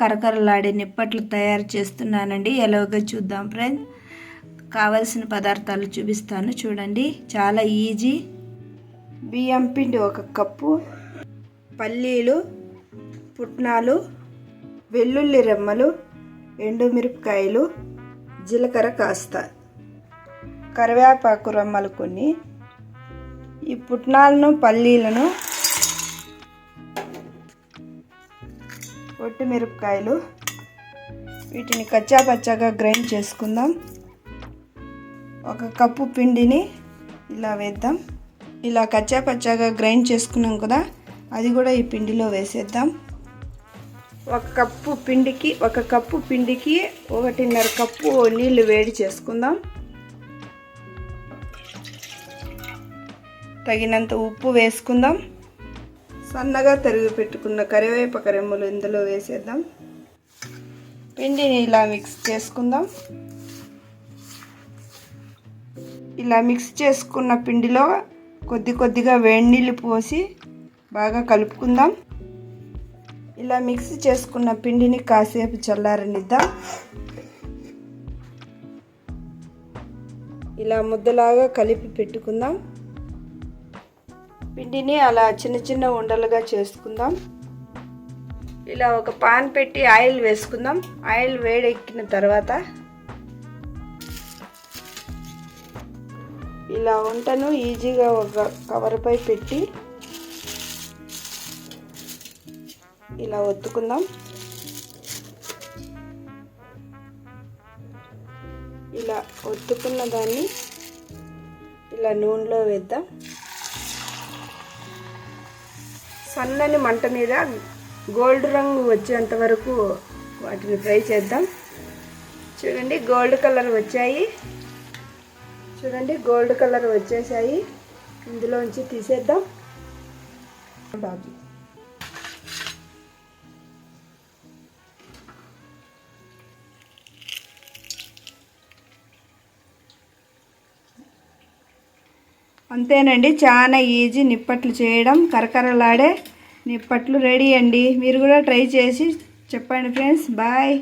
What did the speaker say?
కరకరలాడే నిప్పట్లు తయారు చేస్తున్నానండి. ఎలాగో చూద్దాం ఫ్రెండ్స్. కావలసిన పదార్థాలు చూపిస్తాను చూడండి, చాలా ఈజీ. బియ్యం పిండి 1 కప్పు, పల్లీలు, పుట్నాలు, వెల్లుల్లి రెమ్మలు, ఎండుమిరపకాయలు, జీలకర్ర కాస్త, కరివేపాకు రెమ్మలు కొన్ని. ఈ పుట్నాలను పల్లీలను, ఒట్టి మిరపకాయలు, వీటిని కచ్చా పచ్చాగా గ్రైండ్ చేసుకుందాం. 1 కప్పు పిండిని ఇలా వేద్దాం. ఇలా కచ్చా పచ్చాగా గ్రైండ్ చేసుకున్నాం కదా, అది కూడా ఈ పిండిలో వేసేద్దాం. 1 కప్పు పిండికి 1.5 కప్పు నీళ్లు వేడి చేసుకుందాం. తగినంత ఉప్పు వేసుకుందాం. సన్నగా తరిగి పెట్టుకున్న కరివేపాకు రెమ్మలు ఇందులో వేసేద్దాం. పిండిని ఇలా మిక్స్ చేసుకుందాం. ఇలా మిక్స్ చేసుకున్న పిండిలో కొద్దిగా వేడి నీళ్ళు పోసి బాగా కలుపుకుందాం. ఇలా మిక్స్ చేసుకున్న పిండిని కాసేపు చల్లారనిద్దాం. ఇలా ముద్దలాగా కలిపి పెట్టుకుందాం. పిండిని అలా చిన్న ఉండలుగా చేసుకుందాం. ఇలా ఒక పాన్ పెట్టి ఆయిల్ వేసుకుందాం. ఆయిల్ వేడెక్కిన తర్వాత ఇలా వంటను ఈజీగా ఒక కవర్పై పెట్టి ఇలా ఒత్తుకుందాం. ఇలా ఒత్తుకున్న దాన్ని ఇలా నూనెలో వేద్దాం. సన్నని మంట మీద గోల్డ్ రంగు వచ్చేంత వరకు వాటిని ఫ్రై చేద్దాం. చూడండి గోల్డ్ కలర్ వచ్చాయి. గోల్డ్ కలర్ వచ్చేసాయి. ఇందులోంచి తీసేద్దాం. బాబు అంతేనండి, చాలా ఈజీ నిప్పట్లు చేయడం. కరకరలాడే నిప్పట్లు రెడీ అండి. మీరు కూడా ట్రై చేసి చెప్పండి ఫ్రెండ్స్. బాయ్.